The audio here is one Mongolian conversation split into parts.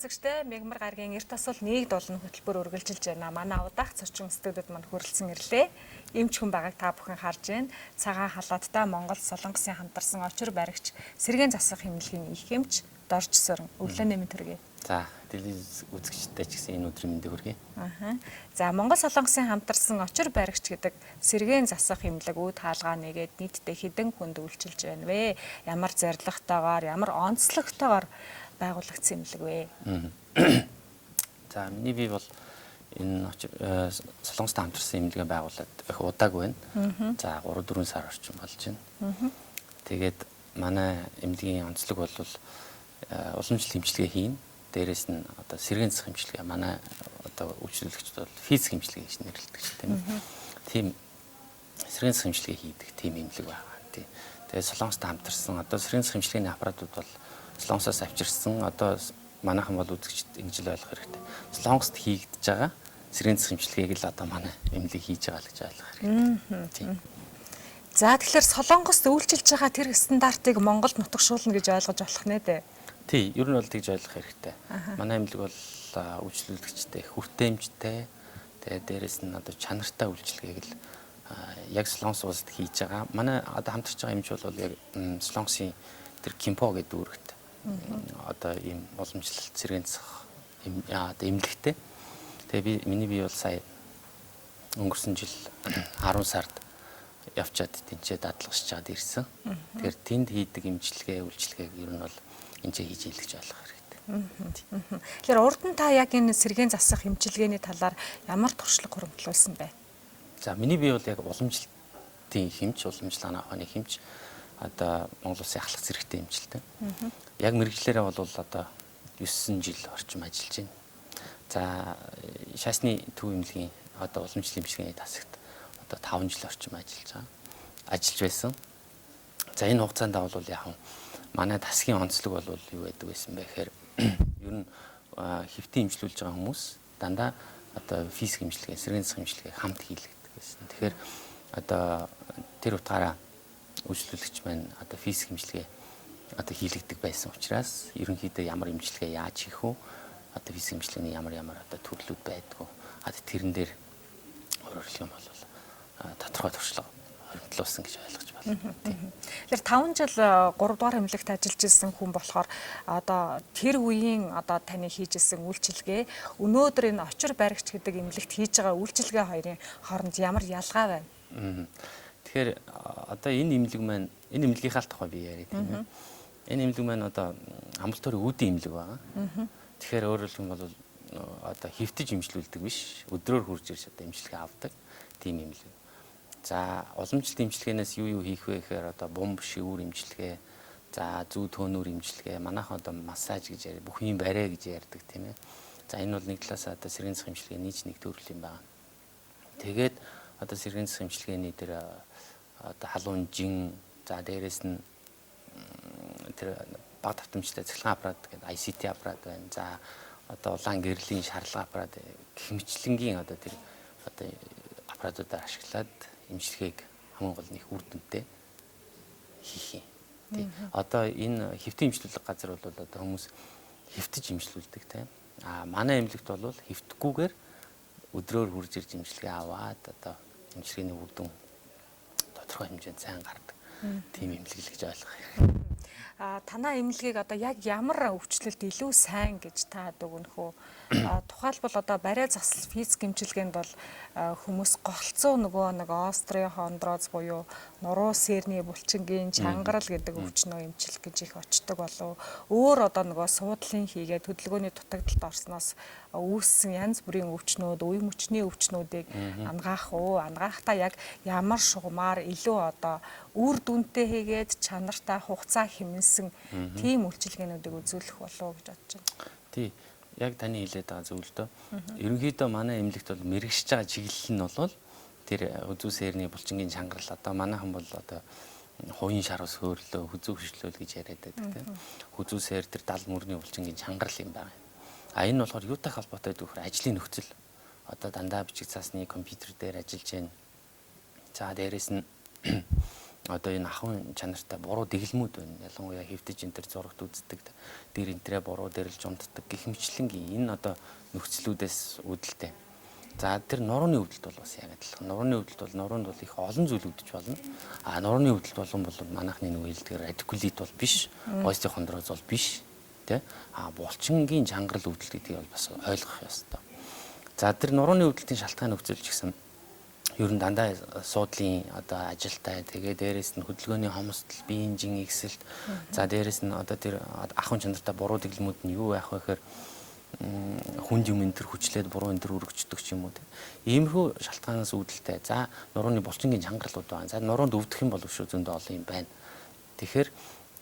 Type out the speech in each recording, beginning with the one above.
үзэгчдээ Мегмар гарагийн эрт асуул нэг дуулан хөтөлбөр үргэлжилж байна. Манай удаах зочин студиуд манд хүрэлцэн ирлээ. Эмч хүн байгааг та бүхэн харж байна. Цагаан халааттай Монгол Солонгосын хамтарсан очир баригч Сэргээн засах хэмнэлгийн их эмч Дорж Сөрөн. Өглөөний мэнд хүргэе. За, телевиз үзэгчтэй ч гэсэн энэ өдрийн мэндийг хүргэе. За, Монгол Солонгосын хамтарсан очир баригч гэдэг Сэргээн засах хэмнэлэг үд хаалгаа нэгээд нийтдээ хэдэн хүнд үйлчилж байна вэ? Ямар зорилготойгоор, ямар онцлогтойгоор байгуулагдсан хэмнэлэг вэ? За, миний бие бол энэ Солонгостой хамтарсан хэмнэлгээ байгуулад их удаагүй байна. За, 3-4 сар орчим болж байна. Тэгээд манай эмнэлгийн онцлог бол уламжлалт хэмжлэгээ хийн. Дээрээс нь одоо сэргээн засах хэмжлэгээ манай одоо үйлчлүүлэгчд бол физик хэмжлэгээ гэж нэрлэдэг ч тийм ээ. Тийм сэргээн засах хэмжлэгээ хийдэг тийм эмнэлэг байгаа. Тийм. Тэгээд Солонгостой хамтарсан одоо сэргээн засах хэмжлэгийн аппаратууд бол Солонгосоос авчирсан одоо манайхан бол үзэгчд ингэж л ойлгох хэрэгтэй. Солонгост хийгдэж байгаа сэргээн засах хэмжлэгийг л одоо манай эмнэлэг хийж байгаа л гэж ойлгох хэрэгтэй. Тийм. За тэгэхээр Солонгост үйлчилж байгаа тэр стандартыг Монголд нутагшуулна гэж ойлгож болох нэ дээ. Тий, ер нь бол тэгж ойлгох хэрэгтэй. Манай эмнэлэг бол үйлчлүүлэгчтэй, хүртээмжтэй, тэгээд дээрэс нь одоо чанартай үйлчилгээг л яг Солонгос улсад хийж байгаа. Манай одоо хамтарч байгаа эмч бол яг Солонгосын тэр Кимпо гэдэг үүрэгт одоо ийм уламжлалт сэргээн засах одоо эмнэлэгтэй. Тэгээ миний бие бол сая өнгөрсөн жил 10 сард явчаад тэнцээ дадлагсч чад ирсэн. Тэгэхээр тэнд хийдэг эмчилгээ, үйлчилгээг ер нь бол энэ хийж ийл гэж ойлгох хэрэгтэй. Тэгэхээр урд нь та яг энэ сэргээн засах эмчилгээний талаар ямар туршлага хуримтлуулсан бэ? За миний бие бол яг уламжлалтын хэмж, уламжлалын ахуйны хэмж одоо Монгол Улсын ахлах зэрэгтэй эмчилтэй. Яг мэрэгчлэрээ бол одоо 9 жил орчим ажиллаж байна. За шаасны төв эмнэлгийн одоо уламжлалын эмчилгээний тасагт одоо 5 жил орчим ажиллаж байсан. За энэ хугацаанд бол яг манай тасгийн онцлог бол юу байдаг байсан бэ гэхээр ер нь хэвтийн эмчлүүлж байгаа хүмүүс дандаа одоо физик эмчилгээ, сэргээн засах эмчилгээ хамт хийлэгддэг байсан. Тэгэхээр одоо тэр утгаараа үйлчлүүлэгч маань одоо физик эмчилгээ одоо хийлэгддэг байсан учраас ерөнхийдөө ямар эмчилгээ яаж хийх вэ? Одоо физик эмчилгээний ямар одоо төрлүүд байдгүй. Тэрэн дээр өөрөөр хэлэх юм бол тодорхой туршлага хуримтлуулсан гэж ойлгож байна. Тэгэхээр 5 жил 3 дугаар эмнэлэгт ажиллаж ирсэн хүн болохоор одоо тэр үеийн одоо таны хийж ирсэн үйлчилгээ өнөөдөр энэ очир баригч гэдэг эмнэлэгт хийж байгаа үйлчилгээ хоёрын хооронд ямар ялгаа байна? Тэгэхээр одоо энэ эмнэлэг маань энэ эмнэлгийнхаа тухай би яриа тийм ээ. Энэ эмнэлэг маань одоо амбулаторийн үүдийн эмнэлэг байгаа. Тэгэхээр өөрөөр хэлбэл одоо хэвтэж эмчлүүлдэг биш, өдрөөр хурж ирж одоо эмчилгээ авдаг тийм эмнэлэг. За уламжлалт эмчилгээнээс юу хийх вэ гэхээр одоо бомб шивүүр эмчилгээ, за зүү төөнүүр эмчилгээ, манайхан одоо массаж гэж яриад бүхний барай гэж ярьдаг тийм ээ. За энэ бол нэг талаас одоо сэргээн засах эмчилгээ нийт нэг төрөл юм байна. Тэгээд одоо сэргээн засах эмчилгээний тэр одоо халуун жин, за дээрэс нь тэр баг давтамжтай цахилгаан аппарат гэдэг ICT аппарат байна. За одоо улаан гэрлийн шарлага аппарат гэх мэтлэнгийн одоо тэр одоо аппаратуудаар ашиглаад эмчилгээг хамгийн гол нэг үр дүнтэй хийх юм. Одоо энэ хэвтэн эмчлүүлэх газар бол одоо хүмүүс хэвтэж эмчлүүлдэг тийм. Манай эмнэлэгт бол хэвтгүүгээр өдрөөр хурж ирж эмчилгээ аваад одоо эмчилгээний үр дүн тодорхой хэмжээнд сайн гардаг. Тийм эмнэлэг гэж ойлгох юм. Танаа эмнэлгийг одоо яг ямар өвчлөлт илүү сайн гэж та дүгнэх үү? Тухайлбал одоо барай засал физик эмчилгээнд бол хүмүүс голцоо нөгөө нэг остеохондроз буюу нуруу сэрний булчингийн чангарал гэдэг өвчнөө эмчлэх гэж их очдог болов. Өөр одоо нөгөө суудлын хийгээд хөдөлгөөний дутагдалд орсноос үүссэн янз бүрийн өвчнүүд, үе мөчний өвчнүүдийг ангаах уу? Ангахтаа яг ямар шугамаар илүү одоо үр дүнтэй хийгээд чанартай хугацаа хэмнэсэн тийм үйлчилгээнүүдийг үзүүлэх болов уу гэж бодож байна. Тий. Яг таны хэлээд байгаа зүйл дөө. Ерөнхийдөө манай эмнэлэгт бол мэрэгшиж байгаа чиглэл нь бол тэр үзүү сэрний булчингийн чангарал одоо манайхан бол одоо хувийн шарус хөөрлөө, хүзүү хөшлөөл гэж яриад байдаг тийм. Хүзүү сэр тэр дал мөрний булчингийн чангарал юм байна. Энэ болохоор юутай холбоотой вэ гэхээр ажлын нөхцөл. Одоо дандаа бичиг цаасны компьютер дээр ажиллаж байна. За дээрэс нь одоо энэ ахуйн чанартай буруу дэглэмүүд байна. Ялангуяа хэвтэж энэ төр зурагт үздэг, дээр энтрээ буруу дэрлж унтдаг гэх мэтлэнгийн энэ одоо нөхцлүүдээс үүдэлтэй. За тэр нурууны өвдөлт бол бас яг адилхан. Нурууны өвдөлт бол нуруунд бол их олон зүйл үүдэж болно. Нурууны өвдөлт бол манайхны нэг хэлдгээр радикулит бол биш, остеохондроз бол биш, тэ. Булчингийн чангарал өвдөлт гэдгийг бол бас ойлгох ёстой. За тэр нурууны өвдөлтийн шалтгаан нөхцөлж гисэн ер нь дандаа суудлын одоо ажилтай, тэгээ дээрэс нь хөдөлгөөний хомсдол, биеийн жин игсэлт, за дээрэс нь одоо тэр ахуйн чанартай буруу дэглэмүүд нь юу байх вэ гэхээр хүнд юм энэ төр хүчлээд буруу энэ төр өргөждөг ч юм уу тийм. Иймэрхүү шалтгаанаас үүдэлтэй. За нурууны булчингийн чангаралууд байна. За нуруунд өвдөх юм бол шүү зөндөө олон юм байна. Тэгэхээр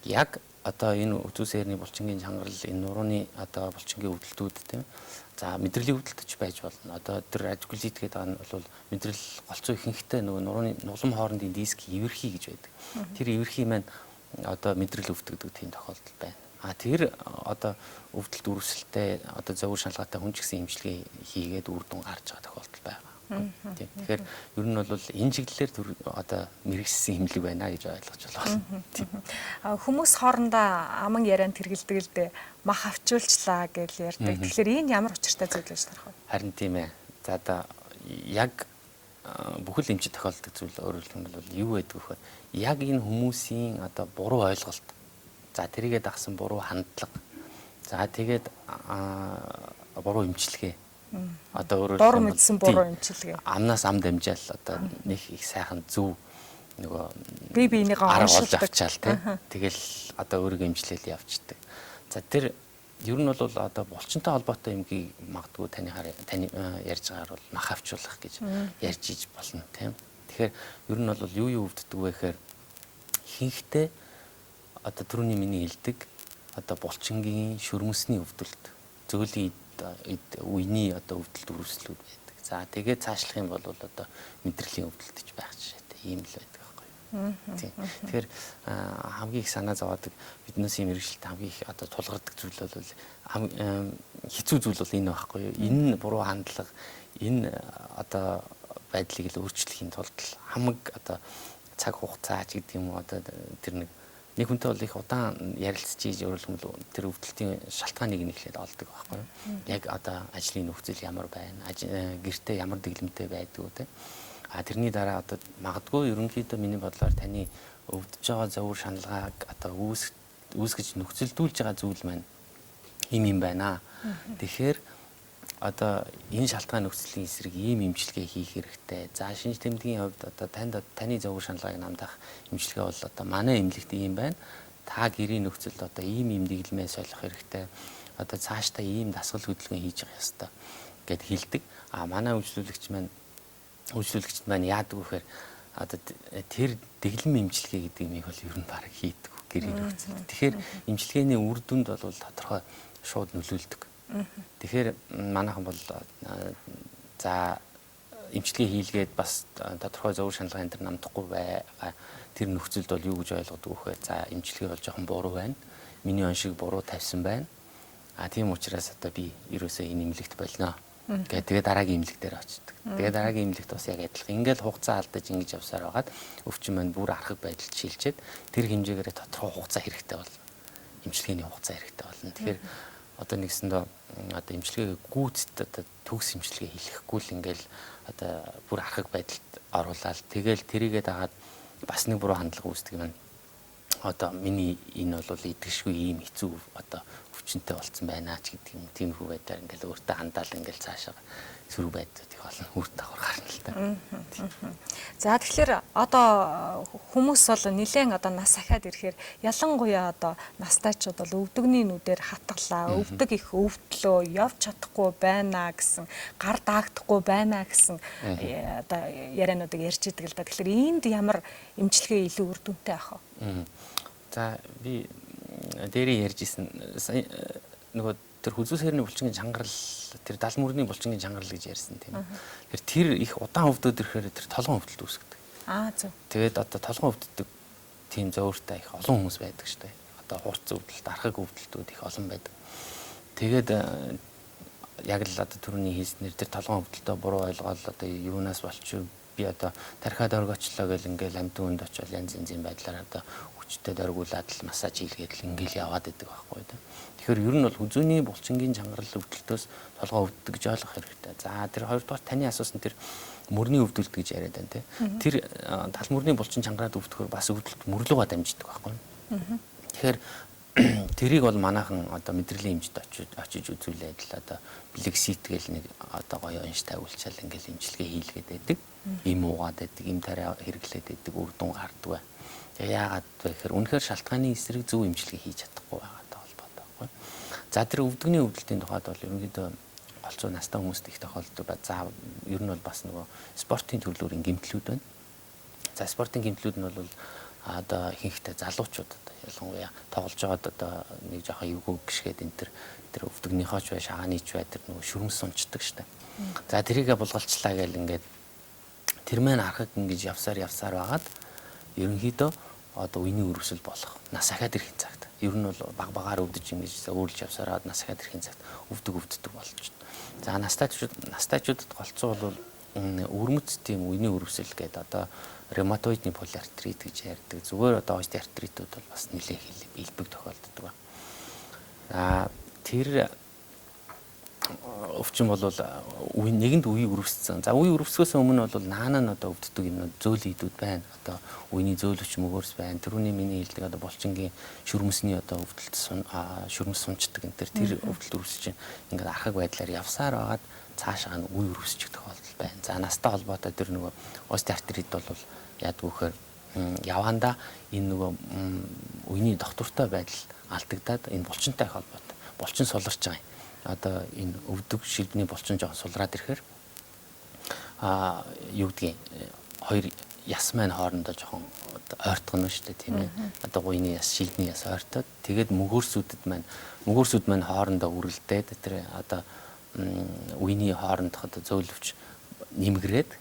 яг одоо энэ үзүүсээрний булчингийн чангарал, энэ нурууны одоо булчингийн өвдөлтүүд тийм. За мэдрэлийн өвдөлтөж байж болно. Одоо тэр радикулит гэдэг байгаа нь бол мэдрэл голцоо ихэнхдээ нөгөө нурууны нулам хоорондын диск эвэрхий гэж байдаг. Тэр эвэрхий маань одоо мэдрэл өвдөгдөг тийм тохиолдол байна. Тэр одоо өвдөлт үргэлжлэлтэй одоо зовир шалгаатай хүн ч гэсэн эмчилгээ хийгээд үр дүн гарч байгаа тохиолдол байгаа. Тийм. Тэгэхээр ер нь бол энэ чиглэлээр одоо мэрэгсэн эмнэлэг байна гэж ойлгож байна. Тийм. Хүмүүс хоорондоо аман ярианд хэрэгэлдэг л дээ. Мах авчуулчлаа гэж ярьдаг. Тэгэхээр энэ ямар учиртай зүйл гэж тарах вэ? Харин тийм ээ. За одоо яг бүхэл эмчид тохиолддог зүйл өөрөөр хэлбэл юу байдаг вэ? Яг энэ хүмүүсийн одоо буруу ойлголт. За тэрийгээ дагсан буруу хандлага. За тэгээд буруу эмчилгээ. Одоо өөрөөр дор мэдсэн буруу эмчилгээ. Амнаас ам дамжаал одоо нэг их сайхан зөв нөгөө бие биенийгээ оншилдаг авчаал тий. Тэгэл одоо өөрийгөө эмчлээл явчихдаг. За тэр ер нь бол одоо булчинтай холбоотой юмгийг магадгүй таны ярьж байгаагаар бол мах авчуулах гэж ярьж иж болно тийм. Тэгэхээр ер нь бол юу өвддөг вэ гэхээр ихэнхдээ одоо түрүүний миний хэлдэг одоо булчингийн шөрмөсний өвдөлт, зөөлөн үений одоо өвдөлт үргэлжлүүд байдаг. За тэгээд цаашлах юм бол одоо мэдрэлийн өвдөлт гэж байх жишээтэй ийм л байдаг байхгүй юу. Тийм. Тэгэхээр хамгийн их санаа зовоодаг биднээс юм мэрэгчлэлт хамгийн их одоо тулгардаг зүйл бол хэцүү зүйл бол энэ байхгүй юу. Энэ буруу хандлага, энэ одоо байдлыг л өөрчлөхийн тулд хамаг одоо цаг хугацаа ч гэдэг юм уу одоо тэр нэг хүнтэй бол их удаан ярилцж ийж өөрөлдмөл тэр өвдөлтийн шалтгааныг нь эхлээд олдог байхгүй юу. Яг одоо ажлын нөхцөл ямар байна, гэртээ ямар дэглэмтэй байдгүй те. Тэрний дараа одоо магадгүй ерөнхийдөө миний бодлоор таны өвдөж байгаа зовир шаналгааг одоо үүсгэж нөхцөлдүүлж байгаа зүйл маань юм байна. Тэгэхээр одоо энэ шалтгаан нөхцөлийн эсрэг ийм эмчилгээ хийх хэрэгтэй. За шинж тэмдгийн хувьд одоо таны зовир шаналгааг намдах эмчилгээ бол одоо манай эмнэлэгт ийм байна. Та гэрийн нөхцөлд одоо ийм дэглэмээ солих хэрэгтэй. Одоо цаашдаа ийм дасгал хөдөлгөөн хийж явах ёстой гэд хэлдэг. Манай үйлчлүүлэгчд маань яадаг вэ гэхээр одоо тэр дэглэм эмчилгээ гэдэг юмыг бол ер нь баг хийдэг гэрийн нөхцөлд. Тэгэхээр эмчилгээний үр дүнд бол тодорхой шууд нөлөөлдөг. Тэгэхээр манайхан бол за эмчилгээ хийлгээд бас тодорхой зовир шаналгаан энэ намдахгүй байгаа тэр нөхцөлд бол юу гэж ойлгодог вэ гэхээр за эмчилгээ бол жоохон буруу байна. Миний оншиг буруу тавьсан байна. Тийм учраас одоо би ерөөсөө энэ эмнэлэгт болно. Тэгээ дараагийн эмнэлэг дээр очдог. Тэгээ дараагийн эмнэлэгт бас яг адилхан. Ингээл хугацаа алдаж ингэж явсаар байгаад өвчин маань бүр архаг байдалд шилжээд тэр хэмжээгээр тодорхой хугацаа хэрэгтэй болно. Эмчилгээний хугацаа хэрэгтэй болно. Тэгэхээр одоо нэгсэндээ одоо эмчилгээ гүйцэд одоо төгс эмчилгээ хийхгүй л ингээл одоо бүр архаг байдалд оруулаад тэгэл тэрийгээ дагаад бас нэг буруу хандлага үүсдэг юм. Одоо миний энэ бол идэвхшгүй ийм хэцүү одоо өвчнөд болцсон байна ч гэдэг юм. Тиймэрхүү байдлаар ингээл өөртөө хандаал ингээл цаашаа сөрөг байдуудыг олон үр дагавар гарна л та. За тэгэхээр одоо хүмүүс бол нэлээд одоо нас ахаад ирэхээр ялангуяа одоо настайчууд бол өвдөгний нүдээр хатгалаа, өвдөг их өвдлөө, явж чадахгүй байна гэсэн, гар даагдахгүй байна гэсэн одоо яриануудыг ярьж идэг л да. Тэгэхээр энд ямар эмчилгээ илүү үр дүнтэй ах вэ? За би дээрээ ярьжсэн нөгөө тэр хүзүүсэрний булчингийн чангарал, тэр дал мөрний булчингийн чангарал гэж ярьсан тийм. Тэр их удаан өвдөд ирэхээр тэр толгойн өвдөлт үүсгэдэг. Зөв. Тэгээд одоо толгойн өвддөг тийм зөөртэй их олон хүмүүс байдаг шүү дээ. Одоо хурц өвдөлт, архаг өвдөлтүүд их олон байдаг. Тэгээд яг л одоо түрүүний хэлснээр тэр толгойн өвдөлтөө буруу ойлгоод одоо юунаас болчих би одоо тархиад оргиочлоо гэл ингээл амьд хүнд очиод янз янзын байдлаар одоо хүчтэй дөргүүлээд л массаж хийлгээд л ингээл яваад идэг байхгүй да. Тэгэхээр ер нь бол хүзүүний булчингийн чангарал өвдөлтөөс толгой өвддөг гэж ойлгох хэрэгтэй. За тэр хоёрдугаар таны асуусан тэр мөрний өвдөлт гэж яриад байна те. Тэр тал мөрний булчин чангараад өвдөхөөр бас өвдөлт мөрлөгөө дамждаг байхгүй. Тэгэхээр тэрийг бол манайхан одоо мэдрэлийн эмчд очиж үзүүлээд л одоо бэлэг сийтгэл нэг одоо гоё унш тавиулчаал ингээл эмчилгээ хийлгээд байдаг. Им уугаад байдаг, им тариа хэрэглээд байдаг, үр дүн гардаг бай. Тэгээ яагаад вэ гэхээр үнэхээр шалтгааны эсрэг зөв эмчилгээ хийж чадахгүй байгаатай холбоотой байхгүй. За тэр өвдөгний өвдөлтийн тухайд бол ерөнхийдөө голцоо настай хүмүүст их тохиолддог ба за ер нь бол бас нөгөө спортын төрлөөрийн гэмтлүүд байна. За спортын гэмтлүүд нь бол одоо ихэнхдээ залуучуудад ялангуяа тоглож байгаад одоо нэг жоохон эвгүй гიშгээд энэ тэр өвдөгнийхөө ч бай шагааныч бай тэр нөгөө шүрмс сунчдаг штэ. За тэрийгэ булгалчлаа гэл ингээд тэр маань харахад ингэж явсаар байгаад ерөнхийдөө одоо үений өрөвсөл болох нас ахаад ирэхин цагт ер нь бол багаар өвдөж ингэж өөрлөж явсаар аваад нас ахаад ирэхин цагт өвддөг болж байна. За настайчуудад голцоо бол өвөрмөц тийм үений өрөвсөл гэдэг одоо ревматоидны полиартрит гэж ярьдаг. Зүгээр одоо остеоартритууд бол бас нэлээд илбэг тохиолддог ба. Тэр өвчин бол нэгэнд үе өрөвссөн. За үе өрөвсгөөс өмнө бол наана нь одоо өвддөг юмнууд зөөл идүүд байна. Одоо үений зөөлөвч мөгөөрс байна. Тэрүүний миний хэлдэг одоо булчингийн шүрмсний одоо өвдөлт шүрмс сунчдаг энэ тэр өвдөлт өрөвсөж ингээд архаг байдлаар явсаар байгаад цаашаа нь үе өрөвсчих тохиолдол байна. За настай холбоотой тэр нөгөө остеоартрит бол яадгүй хэр явандаа энэ нөгөө үений доктортой байдал алдагдаад энэ булчинтай холбоотой. Булчин суларч байгаа юм. Одоо энэ өвдөг шилбэний булчин жоохон сулраад ирэхээр юу гэдгийг хоёр яс маань хоорондоо жоохон ойртгоно шүү дээ тийм ээ. Одоо гуйны яс шилбэний яс ойртоод тэгээд мөгөөрсүүдэд маань хоорондоо үрэлдээд тэр одоо үений хоорондох одоо зөөлөвч нэмгрээд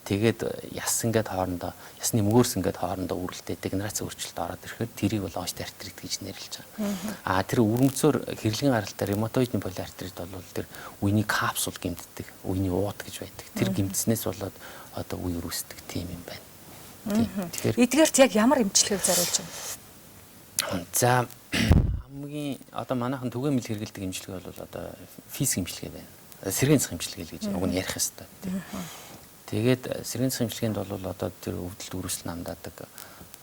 тэгээд яс ингээд хоорондоо ясны мөгөөрс ингээд хоорондоо үрэлдээд дегенерац өөрчлөлт ороод ирэхэд тэрийг бол остеоартрит гэж нэрлэж байгаа. Тэр өвөрмцөөр хэрэглэн гаралтай ревматоидны полиартрит бол тэр үений капсул гэмтдэг, үений ууд гэж байдаг. Тэр гэмтснээс болоод одоо үе өрөвсдөг тийм юм байна. Тэгэхээр эдгээрт яг ямар эмчилгээг зориулж байна? За хамгийн одоо манайхан түгээмэл хэрэгэлдэг эмчилгээ бол одоо физик эмчилгээ байна. Сэргийн засгийн эмчилгээ гэж уг нь ярих хэвээр тийм. Тэгээд сэргийн засгийн эмчилгээнд бол одоо тэр өвдөлт өрөвсөл намдаадаг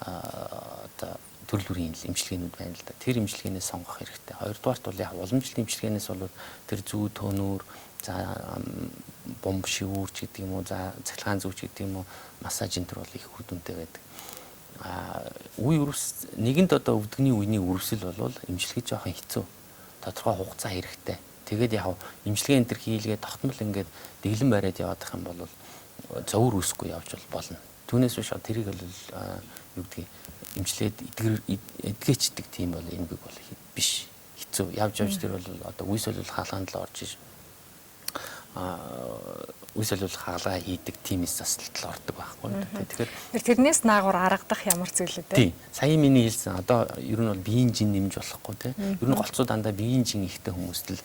одоо төрөл бүрийн эмчилгээнүүд байна л да. Тэр эмчилгээнээс сонгох хэрэгтэй. Хоёрдугаарт бол яг уламжлалт эмчилгээнээс бол тэр зүү төнөөр за бомб шивүүрч гэдэг юм уу за цахилгаан зүүч гэдэг юм уу массаж энэ төр бол их үр дүнтэй байдаг. Үе өрөвс нэгэнд одоо өвдөгний үений өрөвсөл бол эмчилгээ жоохон хэцүү. Тодорхой хугацаа хэрэгтэй. Тэгээд яг эмчилгээ энэ төр хийлгээд тогтмол ингээд дэглэн бариад яваадах юм бол зовөр үсгүй явж болно. Түүнээс биш тэрийг бол юу гэдгийг эмчлээд эдгэждэг тийм бол энэ бол биш. Хэцүү явж тэр бол одоо үе солиулах хаалганд л орж иж үе солиулах хаалгаа хийдэг тиймээс засалтал ордог байхгүй. Тэгэхээр тэрнээс наагур аргадах ямар зүйлүүд вэ? Тийм. Сая миний хэлсэн одоо ер нь бол биеийн жин нэмж болохгүй те. Ер нь голцоо дандаа биеийн жин ихтэй хүмүүст л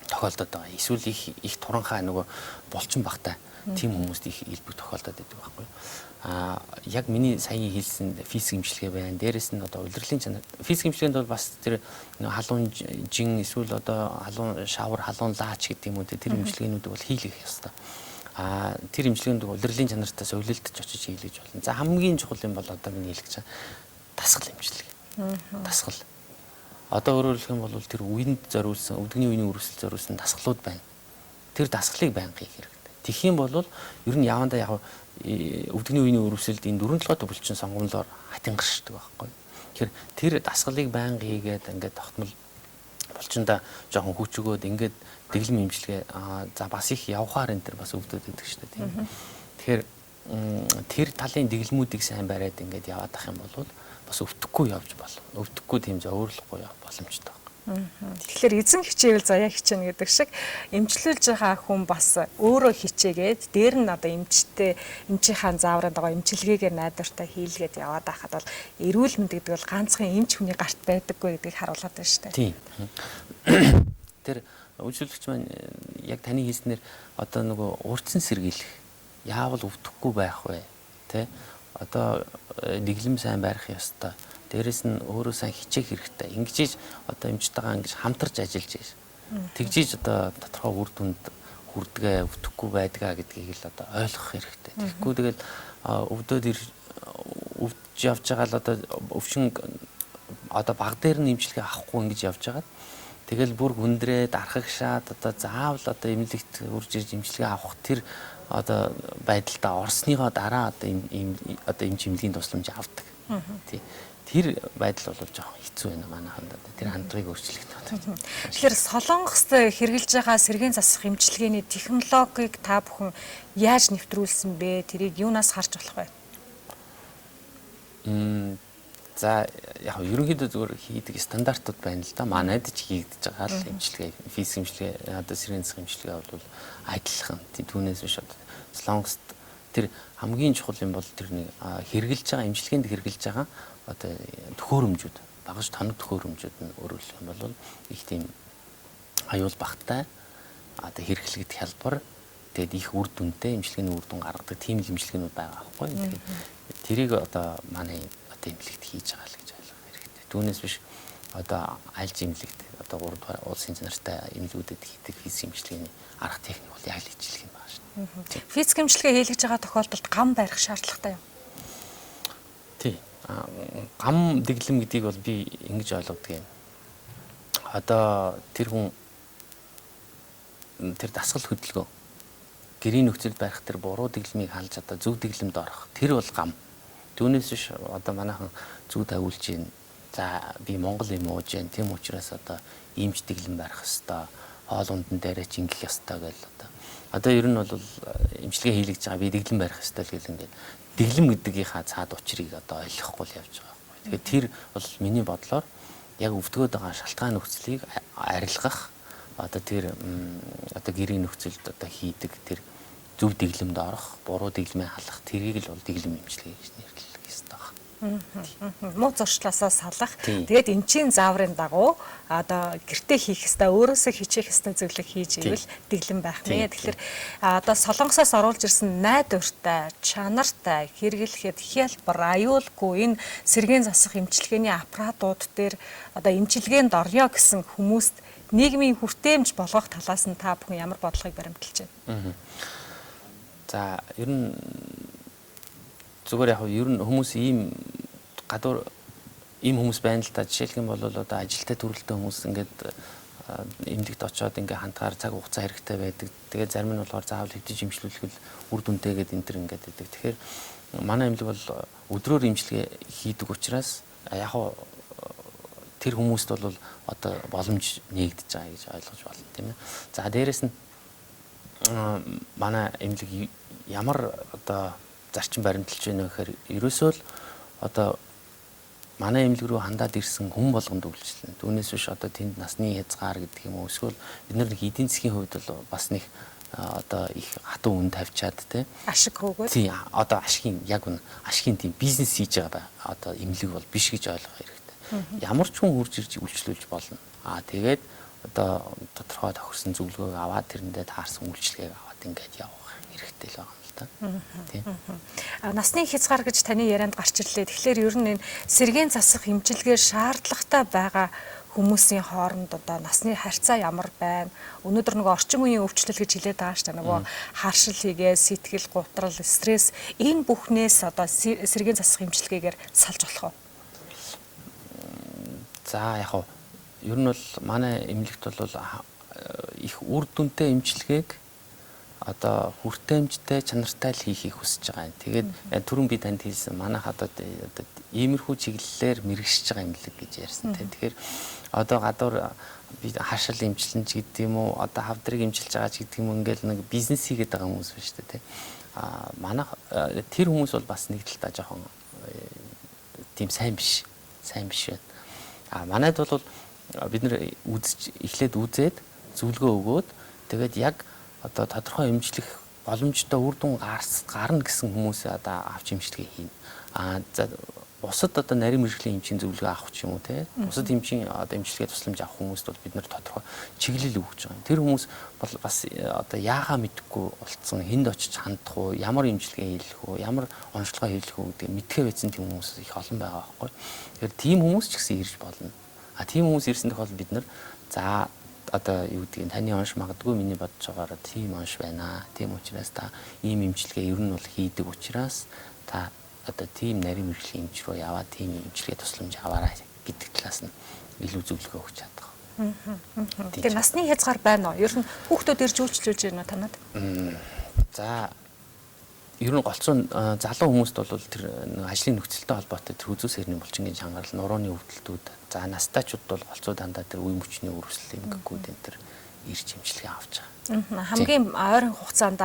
тохиолдоод байгаа. Эсвэл их туранхай нөгөө булчин багтай тийм хүмүүст их илбэг тохиолдоод байдаг байхгүй. Яг миний сая хэлсэн физик эмчилгээ байна. Дээрээс нь одоо улирлын чанар физик эмчилгээнд бол бас тэр халуун жин эсвэл одоо халуун шавар, халуун лаач гэдэг юм уу тэр эмчилгээнүүдийг бол хийлгэх ёстой. Тэр эмчилгээнд улирлын чанартай совилэлтж очиж хийлгэж болно. За хамгийн чухал юм бол одоо миний хэлэх чинь дасгал эмчилгээ. Дасгал. Одоо өөрөөр хэлэх юм бол тэр үеинд зориулсан, өвдөгний үеийн өрөвсөл зориулсан дасгалууд байна. Тэр дасгалыг байнга хийх хэрэгтэй. Тэгэх юм бол ер нь явандаа яг өвдөгний үеийн өрөвсөлд энэ 4-7 булчин сонгомлоор хатин гарчдаг байхгүй. Тэгэхээр тэр дасгалыг байнга хийгээд ингээд тогтмол булчиндаа жоохон хүч өгөөд ингээд дэглэм эмчилгээ за бас их явхаар энэ төр бас өвдөд байдаг шүү дээ тийм. Тэгэхээр тэр талын дэглэмүүдийг сайн бариад ингээд яваад ах юм бол бас өвдөхгүй явж болно. Өвдөхгүй тийм зовоорлохгүй явах боломжтой. Тэгэхээр эзэн хичээвэл заяа хичээнэ гэдэг шиг эмчлүүлж байгаа хүн бас өөрөө хичээгээд дээр нь одоо эмчийнхаа заавранд байгаа эмчилгээгээр найдвартай хийлгээд яваад байхад бол эрүүл мэнд гэдэг бол ганцхан эмч хүний гарт байдаггүй гэдгийг харуулдаг байна шүү дээ. Тийм. Тэр үйлчлэгч маань яг таны хэлснээр одоо нөгөө урьдчилан сэргийлэх яавал өвдөхгүй байх вэ? Тэ? Одоо дэглэм сайн барих ёстой. Дээрэс нь өөрөө сайн хичээх хэрэгтэй. Ингэж одоо эмчтэйгээ ингэж хамтарч ажиллаж ийш. Тэгжиж одоо тодорхой үр дүнд хүрдэгэ өвдөхгүй байдгаа гэдгийг л одоо ойлгох хэрэгтэй. Тэгэхгүй тэгэл өвдөд өвдөж явж байгаа л одоо өвчин одоо баг дээр нь эмчилгээ авахгүй ингэж явж байгаа. Тэгэл бүр хүндрээд архагшаад одоо заавал одоо эмнэлэгт үрж ирж эмчилгээ авах тэр одоо байдалтай орсныгоо дараа одоо эмч эмнэлгийн тусламж авдаг. Тий. Тэр байдал бол жоохон хэцүү байна манайханд. Тэр хандлагыг өөрчлөх нь. Тэгэхээр Солонгост хэрэгжилж байгаа сэргийн засах эмчилгээний технологиг та бүхэн яаж нэвтрүүлсэн бэ? Тэрийг юунаас харж болох вэ? За яг ерөнхийдөө зүгээр хийдэг стандартууд байна л да. Манайд ч хийгдэж байгаа л эмчилгээ, физик эмчилгээ, одоо сэргийн засах эмчилгээ бол адилхан. Түүнээс биш одоо Солонгост тэр хамгийн чухал юм бол тэр нэг хэрэгжилж байгаа эмчилгээнд хэрэгжилж байгаа одоо төхөөрөмжүүд, багаж тоног төхөөрөмжүүд нь өөрөлдөх юм бол их тийм аюул багтай одоо хэрэглэгдэх хялбар тэгээд их үр дүнтэй эмчилгээний үр дүн гаргадаг тийм л эмчилгээнүүд байгаа байхгүй. Тэгээд тэрийг одоо манай одоо эмнэлэгт хийж байгаа л гэж ойлгох хэрэгтэй. Түүнээс биш одоо аль ч эмнэлэгт одоо 3 дугаар улсын чанартай эмнэлгүүдэд хийдэг физик эмчилгээний арга техник бол яг л ижлэх юм байна шүү. Физик эмчилгээ хийлгэж байгаа тохиолдолд гам барих шаардлагатай юу? Тий. Гам дэглэм гэдгийг бол би ингэж ойлгодог юм. Одоо тэр хүн тэр дасгал хөдөлгөөн гэрийн нөхцөлд барих тэр буруу дэглэмийг халж одоо зөв дэглэмд орох тэр бол гам. Түүнээс биш одоо манайхан зүг тавиулж гин. За би Монгол юм ууж гин. Тийм учраас одоо иймч дэглэм барих хэвээр хоол ундан дээрээ ч ингэх ёстой гэл одоо ер нь бол эмчилгээ хийлгэж байгаа би дэглэм барих хэвээр л гэл ингээд дэглэм гэдгийнхаа цаад учрыг одоо ойлгохгүй л явж байгаа байхгүй. Тэгэхээр тэр бол миний бодлоор яг өвдгөөд байгаа шалтгаан нөхцөлийг арилгах одоо тэр одоо гэрийн нөхцөлд одоо хийдэг тэр зөв дэглэмд орох, буруу дэглэмээ халах тэрийг л бол дэглэм эмчилгээ гэж нэрлэх ёстой байна. Муу зуршлаасаа салах. Тэгээд эмчийн зааврын дагуу одоо гэртээ хийх хэвээр өөрөөсөө хичээх хэвээр зөвлөг хийж ивэл дэглэм байх нэ. Тэгэхээр одоо Солонгосоос оруулж ирсэн найдвартай, чанартай хэрэглэхэд хялбар, аюулгүй энэ сэргийн засах эмчилгээний аппаратууд дээр одоо эмчилгээнд орё гэсэн хүмүүст нийгмийн хүртээмж болгох талаас нь та бүхэн ямар бодлогыг баримталж байна? За ер нь зүгээр яг ер нь хүмүүс ийм гадуур ийм хүмүүс байна л та жишээлх юм бол одоо ажилтай төрөлтэй хүмүүс ингээд эмнэлэгт очиод ингээд хандгаар цаг хугацаа хэрэгтэй байдаг. Тэгээд зарим нь болохоор заавал хэвтэж имжлүүлэх үр дүнтэйгээд энэ төр ингээд байдаг. Тэгэхээр манай эмнэлэг бол өдрөөр имжлэгээ хийдэг учраас яг тэр хүмүүст бол одоо боломж нээгдэж байгаа гэж ойлгож байна тийм ээ. За дээрэс нь манай эмнэлэг ямар одоо зарчим баримталж байна гэхээр ерөөсөө л одоо манай эмнэлэг рүү хандаад ирсэн хүн болгонд үйлчлэн. Түүнээс биш одоо тэнд насны хязгаар гэдэг юм уу эсвэл бид нар нэг эдийн засгийн хувьд бол бас нэг одоо их хатуу үн тавьчаад тий ашиг хөөгөө. Тий одоо ашигын яг үн ашигын тийм бизнес хийж байгаа одоо эмнэлэг бол биш гэж ойлгох хэрэгтэй. Ямар ч хүн хурж ирж үйлчлүүлж болно. Тэгээд одоо тодорхой тохирсон зөвлөгөөг аваад тэрэндээ таарсан үйлчлэгийг аваад ингээд явах хэрэгтэй л байна. Насны хязгаар гэж таны ярианд гарч ирлээ. Тэгэхээр ер нь энэ сэргийн засах эмчилгээ шаардлагатай байгаа хүмүүсийн хооронд одоо насны харьцаа ямар байна? Өнөөдөр нөгөө орчин үеийн өвчлөл гэж хэлээд байгаа шүү дээ. Нөгөө харшил хийгээ, сэтгэл, гутрал, стресс энэ бүхнээс одоо сэргийн засах эмчилгээгээр салж болох уу? За яг ер нь бол манай эмнэлэгт бол их үр дүнтэй эмчилгээг одоо хүртээмжтэй чанартай л хийхийг хүсэж байгаа юм. Тэгээд түрүүн би танд хэлсэн манайх одоо иймэрхүү чиглэлээр мэрэгшиж байгаа эмнэлэг гэж ярьсан. Тэгэхээр одоо гадуур би хашил эмчилнэ ч гэдэг юм уу одоо хавдрыг эмчилж байгаа ч гэдэг юм ингээл нэг бизнес хийгээд байгаа хүмүүс байна шүү дээ. Манайх тэр хүмүүс бол бас нэг талдаа жоохон тийм сайн биш байна. Манайд бол бид нэр эхлээд үзээд зөвлөгөө өгөөд тэгээд яг одоо тодорхой эмчлэх боломжтой үр дүн гарна гэсэн хүмүүсээ одоо авч эмчилгээ хийнэ. За бусад одоо нарийн мэргэжлийн эмчийн зөвлөгөө авах ч юм уу те бусад эмчийн одоо эмчилгээ тусламж авах хүмүүст бол бид нэр тодорхой чиглэл өгч байгаа. Тэр хүмүүс бол бас одоо яахаа мэдэхгүй болцсон хэнд очиж хандах уу, ямар эмчилгээ хийх үү, ямар онцлогоо хийх үү гэдэг мэдхээ байсан тийм хүмүүс их олон байгаа байхгүй. Тэгэхээр тийм хүмүүс ч гэсэн ирж болно. А тийм хүмүүс ирсэн тохиолдолд бид нэр за одоо юу гэдгийг таны онш магадгүй миний бодож байгаагаар тийм онш байна. Тийм учраас та ийм эмчилгээ ер нь бол хийдэг учраас та одоо тийм нарийн мэргэжлийн эмч рүү яваад тийм эмчилгээ тусламж аваарай гэдэг талаас нь илүү зөвлөгөө өгч чадах. Тэгээ насны хязгаар байна уу? Ер нь хүүхдүүд ирж үйлчлүүлж байна уу танад? За ер нь голцоо залуу хүмүүст бол тэр ажлын нөхцөлтэй холбоотой тэр үзүү сэрний булчингийн чангарал, нурууны өвдөлтүүд, за настайчууд бол голцоо дандаа тэр үе мөчний өрөвсөл эмгэгүүд энэ тэр ирж эмчилгээ авч байгаа. Хамгийн ойрын хугацаанд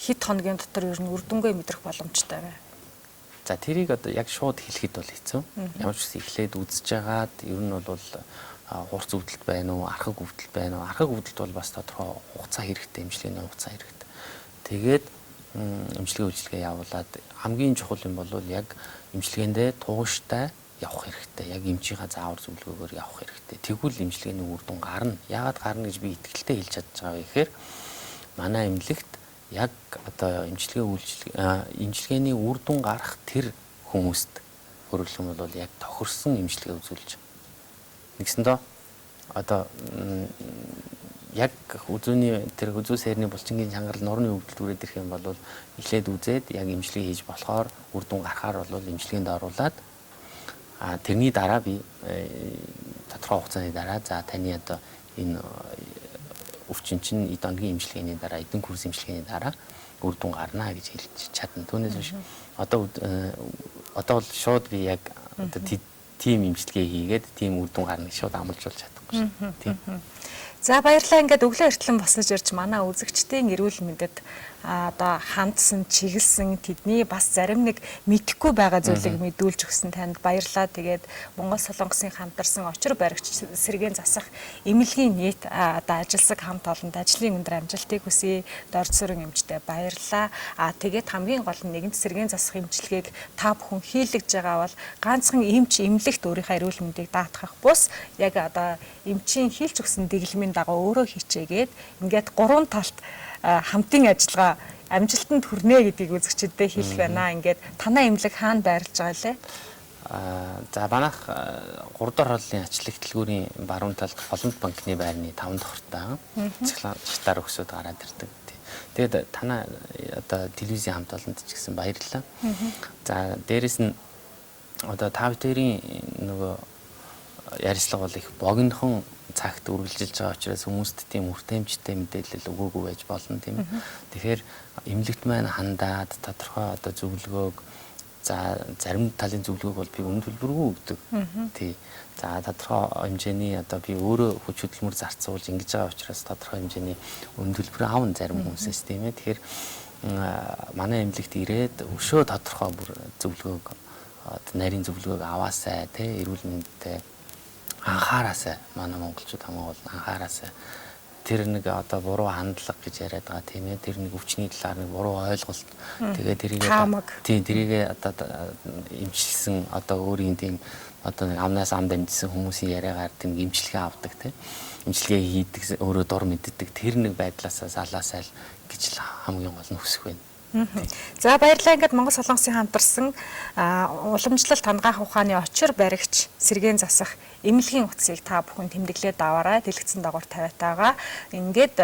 хэд хоногийн дотор ер нь үр дүнгээ мэдрэх боломжтой вэ? За тэрийг одоо яг шууд хэлэхэд бол хэцүү. Ямар ч гэсэн эхлээд үзэж байгаад ер нь бол хурц өвдөлт байна уу, архаг өвдөлт байна уу? Архаг өвдөлт бол бас тодорхой хугацаа хэрэгтэй, эмчилгээний хугацаа хэрэгтэй. Тэгээд эмчилгээ явуулаад хамгийн чухал юм бол яг эмчилгээндээ тууштай явах хэрэгтэй. Яг эмчийнхаа заавар зөвлөгөөгөөр явах хэрэгтэй. Тэгвэл эмчилгээний үр дүн гарна. Яагаад гарна гэж би итгэлтэй хэлж чадж байгаа вэ гэхээр манай эмнэлэгт яг одоо эмчилгээний үр дүн гарах тэр хүмүүст хөрвүүлэн бол яг тохирсон эмчилгээ үзүүлж нэгсэндээ одоо яг үзүүний тэр үзүү сэрний булчингийн чангарал нурны өвдөлт үрээд ирэх юм бол эхлээд үзээд яг эмчилгээ хийж болохоор үр дүн гарахаар бол эмчилгээнд оруулаад тэрний дараа би тодорхой хугацааны дараа за таны одоо энэ өвчин чинь эд оногийн эмчилгээний дараа эдэн курс эмчилгээний дараа үр дүн гарна гэж хэлж чадна. Түүнээс биш одоо бол шууд би яг одоо тийм эмчилгээ хийгээд тийм үр дүн гарныг шууд амлаж болж чадахгүй шүү. Тийм. За баярлалаа. Ингээд өглөө эртлэн босож ирж манай үзэгчдийн эрүүл мэндэд одоо хандсан, чиглэсэн тэдний бас зарим нэг мэдэхгүй байгаа зүйлийг мэдүүлж өгсөн танд баярлалаа. Тэгээд Монгол Солонгосын хамтарсан очир баригч сэргээн засах эмнэлгийн нийт одоо ажилсаг хамт олонд ажлын өндөр амжилтыг хүсье. Дорж сүрэн эмчтэй баярлалаа. Тэгээд хамгийн гол нь нэгэнт сэргээн засах эмчилгээг та бүхэн хийлгэж байгаа бол ганцхан эмч эмнэлэгт өөрийнхөө эрүүл мэндийг даатгах бус яг одоо эмчийн хийлж өгсөн дэглэмийн дагуу өөрөө хичээгээд ингээд гурван талт хамтын ажиллагаа амжилтанд хүрнэ гэдгийг үзэгчдэд хэлэх байна. Ингээд танай эмнэлэг хаана байрлаж байгаа лээ? За манайх 3 дахь хооллын ачлаг дэлгүүрийн баруун талд Олонт банкны байрны 5 дахь хүртээ цэглэлтаар өгсөд гараад ирдэг. Тэгээд танай одоо телевизийн хамт олонд ч гэсэн баярлалаа. За дээрэс нь одоо та бүхэн нөгөө ярилцлага бол их богинохон цагт үргэлжилж байгаа учраас хүмүүст тийм хүртээмжтэй мэдээлэл өгөөгүй байж болно тийм. Тэгэхээр эмнэлэгт маань хандаад тодорхой одоо зөвлөгөөг за зарим талын зөвлөгөөг бол би өмнө төлбөргүй өгдөг. Тий. За тодорхой хэмжээний одоо би өөрөө хүч хөдөлмөр зарцуулж ингэж байгаа учраас тодорхой хэмжээний өмнө төлбөр аавн зарим хүмүүсээс тийм ээ. Тэгэхээр манай эмнэлэгт ирээд өшөө тодорхой бүр зөвлөгөөг нарийн зөвлөгөөг аваасай тий эрүүл мэндэд анхаараасай манай монголчууд хамаа бол анхаараасай тэр нэг одоо буруу хандлага гэж яриад байгаа тийм ээ тэр нэг өвчний талаар нэг буруу ойлголт тэгээ тэрийг одоо эмчилсэн одоо өөрийн тийм одоо нэг амнаас ам дамжсан хүмүүсийн яриагаар тийм эмчилгээ авдаг тийм эмчилгээ хийдэг өөрөө дор мэддэг тэр нэг байдлаасаа салаасай гэж хамгийн гол нь хүсэх байна. За баярлалаа. Ингээд Монгол Солонгосын хамтарсан уламжлалт хангаах ухааны очир баригч сэргээн засах эмнэлгийн утсыг та бүхэн тэмдэглээд аваарай. Дэлгэцэн дагуур тавиатайгаа. Ингээд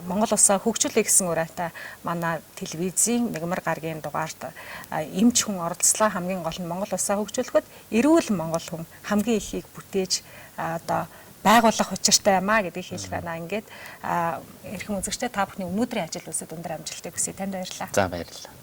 Монгол улсаа хөгжүүлэх гэсэн ураатай манай телевизийн Мегмар гарагийн дугаарт эмч хүн оролцлоо. Хамгийн гол нь Монгол улсаа хөгжүүлэхэд эрүүл монгол хүн хамгийн ихийг бүтээж одоо байгуулах учиртай юмаа гэдгийг хэлэх байна. Ингээд эрхэм үзэгчтэй та бүхний өнөөдрийн ажил үсэд өндөр амжилтыг хүсье. Танд баярлалаа. За баярлалаа.